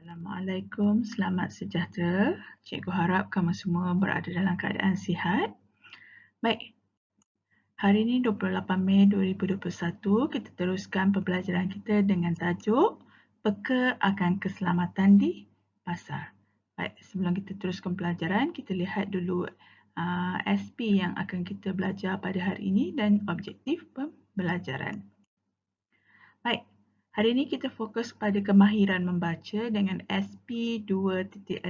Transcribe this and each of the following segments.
Assalamualaikum, selamat sejahtera. Cikgu harap kamu semua berada dalam keadaan sihat. Baik, hari ini 28 Mei 2021, kita teruskan pembelajaran kita dengan tajuk Peka akan Keselamatan di Pasar. Baik, sebelum kita teruskan pelajaran, kita lihat dulu SP yang akan kita belajar pada hari ini dan objektif pembelajaran. Baik. Hari ini kita fokus pada kemahiran membaca dengan SP 2.6.2,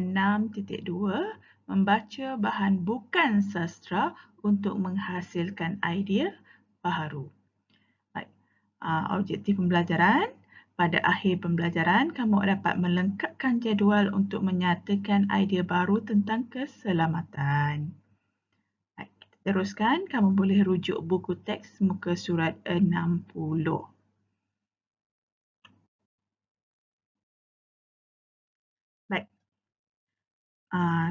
membaca bahan bukan sastra untuk menghasilkan idea baharu. Baik. Objektif pembelajaran. Pada akhir pembelajaran, kamu dapat melengkapkan jadual untuk menyatakan idea baru tentang keselamatan. Baik, kita teruskan. Kamu boleh rujuk buku teks muka surat 60. Baik.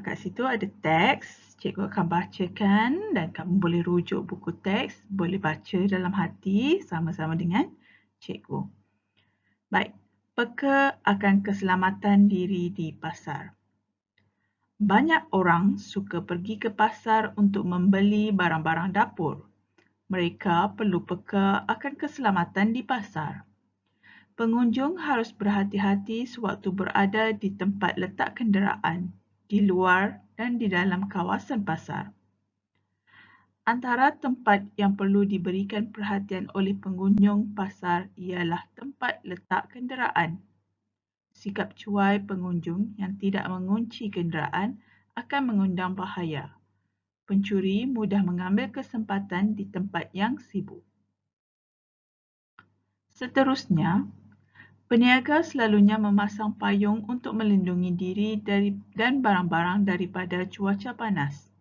Kat situ ada teks, cikgu akan bacakan dan kamu boleh rujuk buku teks, boleh baca dalam hati sama-sama dengan cikgu. Baik, peka akan keselamatan diri di pasar. Banyak orang suka pergi ke pasar untuk membeli barang-barang dapur. Mereka perlu peka akan keselamatan di pasar. Pengunjung harus berhati-hati sewaktu berada di tempat letak kenderaan, di luar dan di dalam kawasan pasar. Antara tempat yang perlu diberikan perhatian oleh pengunjung pasar ialah tempat letak kenderaan. Sikap cuai pengunjung yang tidak mengunci kenderaan akan mengundang bahaya. Pencuri mudah mengambil kesempatan di tempat yang sibuk. Seterusnya, peniaga selalunya memasang payung untuk melindungi diri dan barang-barang daripada cuaca panas.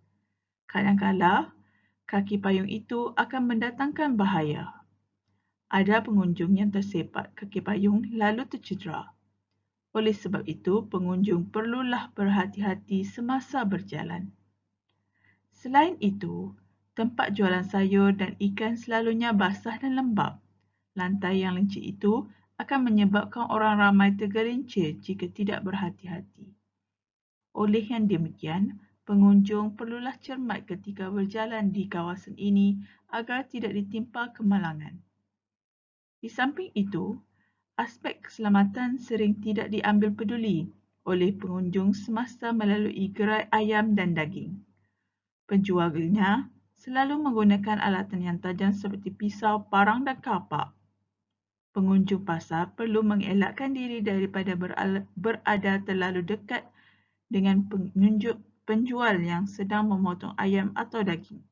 Kadang-kala, kaki payung itu akan mendatangkan bahaya. Ada pengunjung yang tersepak kaki payung lalu tercedera. Oleh sebab itu, pengunjung perlulah berhati-hati semasa berjalan. Selain itu, tempat jualan sayur dan ikan selalunya basah dan lembap. Lantai yang licin itu akan menyebabkan orang ramai tergelincir jika tidak berhati-hati. Oleh yang demikian, pengunjung perlulah cermat ketika berjalan di kawasan ini agar tidak ditimpa kemalangan. Di samping itu, aspek keselamatan sering tidak diambil peduli oleh pengunjung semasa melalui gerai ayam dan daging. Penjualnya selalu menggunakan alatan yang tajam seperti pisau, parang dan kapak. Pengunjung pasar perlu mengelakkan diri daripada berada terlalu dekat dengan penjual yang sedang memotong ayam atau daging.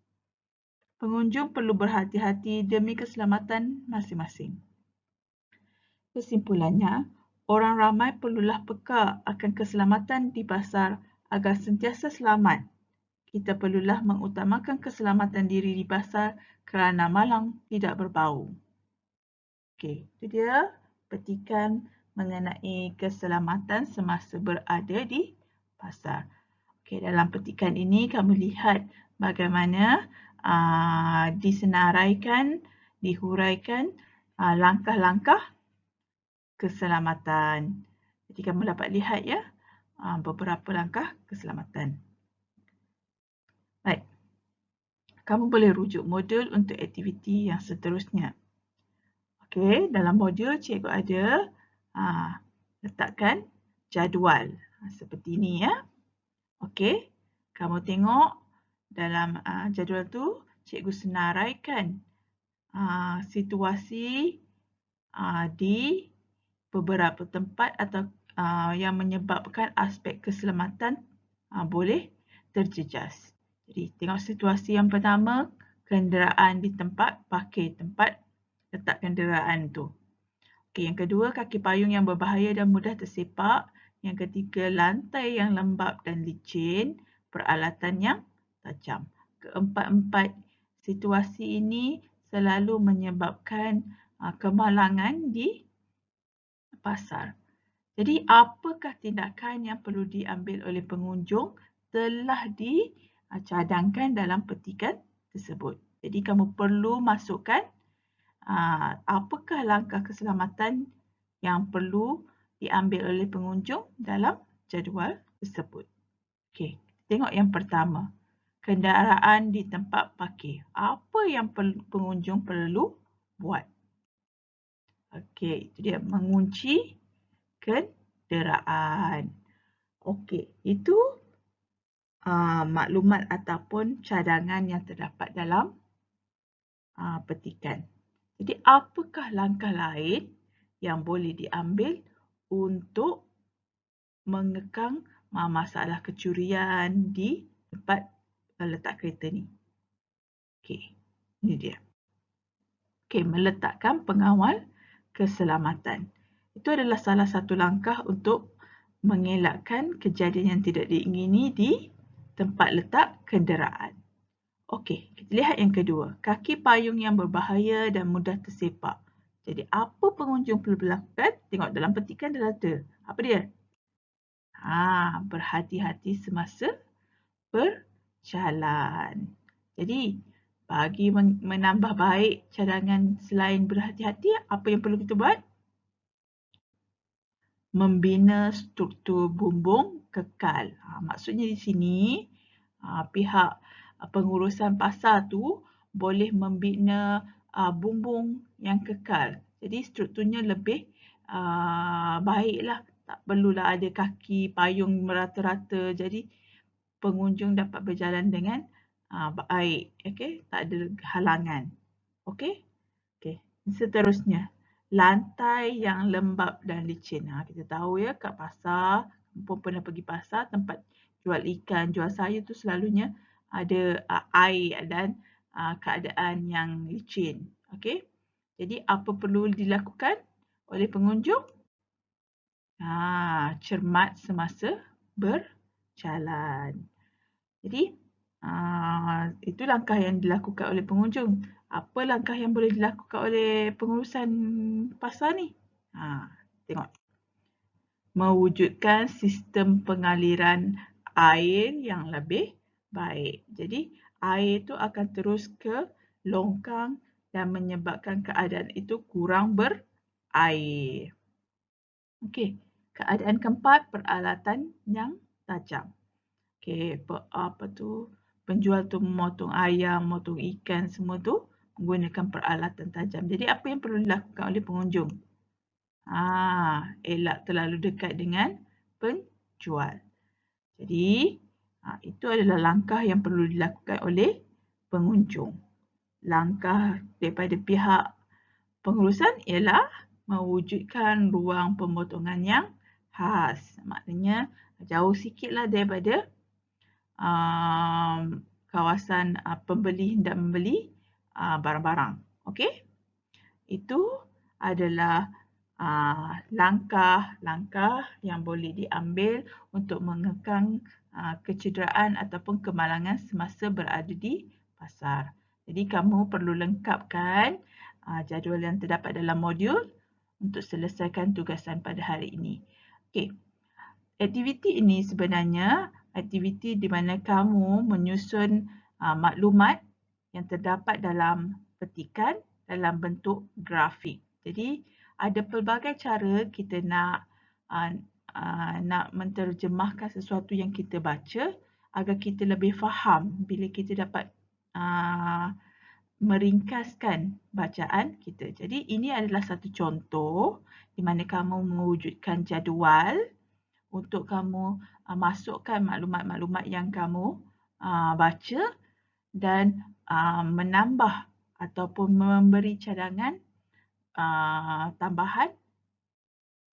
Pengunjung perlu berhati-hati demi keselamatan masing-masing. Kesimpulannya, orang ramai perlulah peka akan keselamatan di pasar agar sentiasa selamat. Kita perlulah mengutamakan keselamatan diri di pasar kerana malang tidak berbau. Okey, itu dia petikan mengenai keselamatan semasa berada di pasar. Okey, dalam petikan ini kamu lihat bagaimana disenaraikan, dihuraikan langkah-langkah keselamatan. Jadi kamu dapat lihat ya beberapa langkah keselamatan. Baik. Kamu boleh rujuk modul untuk aktiviti yang seterusnya. Okey, dalam modul cikgu ada letakkan jadual seperti ini ya. Okey, kamu tengok dalam jadual tu cikgu senaraikan situasi di beberapa tempat atau yang menyebabkan aspek keselamatan boleh terjejas. Jadi tengok situasi yang pertama, kenderaan di tempat parkir, tempat letak kenderaan tu. Okey, yang kedua, kaki payung yang berbahaya dan mudah tersepak. Yang ketiga, lantai yang lembap dan licin, peralatan yang tajam. Keempat-empat situasi ini selalu menyebabkan kemalangan di pasar. Jadi, apakah tindakan yang perlu diambil oleh pengunjung telah dicadangkan dalam petikan tersebut. Jadi, kamu perlu masukkan apakah langkah keselamatan yang perlu diambil oleh pengunjung dalam jadual tersebut. Okey, tengok yang pertama. Kenderaan di tempat parkir. Apa yang pengunjung perlu buat? Okey, itu dia mengunci kenderaan. Okey, itu maklumat ataupun cadangan yang terdapat dalam petikan. Jadi, apakah langkah lain yang boleh diambil untuk mengekang masalah kecurian di tempat letak kereta ni? Okey, ini dia. Okey, meletakkan pengawal keselamatan. Itu adalah salah satu langkah untuk mengelakkan kejadian yang tidak diingini di tempat letak kenderaan. Okey, kita lihat yang kedua. Kaki payung yang berbahaya dan mudah tersepak. Jadi, apa pengunjung perlu lakukan? Tengok dalam petikan dah ada. Apa dia? Berhati-hati semasa berjalan. Jadi, bagi menambah baik cadangan selain berhati-hati, apa yang perlu kita buat? Membina struktur bumbung kekal. Maksudnya di sini, pihak pengurusan pasar tu boleh membina bumbung yang kekal. Jadi strukturnya lebih baiklah. Tak perlulah ada kaki payung merata-rata. Jadi pengunjung dapat berjalan dengan baik. Okay? Tak ada halangan. Okay? Okay. Seterusnya, lantai yang lembab dan licin. Kita tahu ya kat pasar, pun pernah pergi pasar, tempat jual ikan, jual sayur tu selalunya ada air dan keadaan yang licin. Okay? Jadi apa perlu dilakukan oleh pengunjung? Cermat semasa berjalan. Jadi itu langkah yang dilakukan oleh pengunjung. Apa langkah yang boleh dilakukan oleh pengurusan pasar ni? Tengok. Mewujudkan sistem pengaliran air yang lebih baik. Jadi, air itu akan terus ke longkang dan menyebabkan keadaan itu kurang berair. Okey, keadaan keempat, peralatan yang tajam. Okey, penjual tu memotong ayam, memotong ikan, semua tu menggunakan peralatan tajam. Jadi apa yang perlu dilakukan oleh pengunjung? Elak terlalu dekat dengan penjual. Jadi itu adalah langkah yang perlu dilakukan oleh pengunjung. Langkah daripada pihak pengurusan ialah mewujudkan ruang pemotongan yang khas. Maknanya jauh sikitlah daripada kawasan pembeli hendak membeli barang-barang. Okey? Itu adalah langkah-langkah yang boleh diambil untuk mengekang kecederaan ataupun kemalangan semasa berada di pasar. Jadi kamu perlu lengkapkan jadual yang terdapat dalam modul untuk selesaikan tugasan pada hari ini. Okey. Aktiviti ini sebenarnya aktiviti di mana kamu menyusun maklumat yang terdapat dalam petikan dalam bentuk grafik. Jadi ada pelbagai cara kita nak menterjemahkan sesuatu yang kita baca agar kita lebih faham bila kita dapat meringkaskan bacaan kita. Jadi ini adalah satu contoh di mana kamu mewujudkan jadual untuk kamu masukkan maklumat-maklumat yang kamu baca dan menambah ataupun memberi cadangan tambahan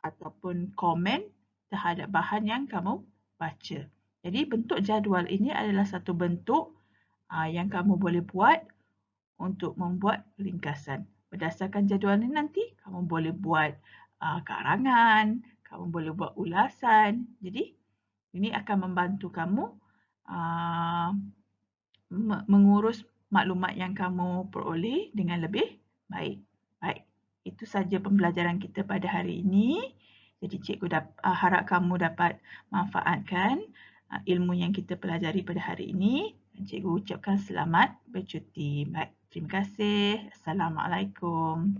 ataupun komen terhadap bahan yang kamu baca. Jadi bentuk jadual ini adalah satu bentuk yang kamu boleh buat untuk membuat ringkasan. Berdasarkan jadual ini nanti kamu boleh buat karangan, kamu boleh buat ulasan. Jadi ini akan membantu kamu mengurus maklumat yang kamu peroleh dengan lebih baik. Baik, itu saja pembelajaran kita pada hari ini. Jadi cikgu harap kamu dapat manfaatkan ilmu yang kita pelajari pada hari ini. Cikgu ucapkan selamat bercuti. Baik, terima kasih. Assalamualaikum.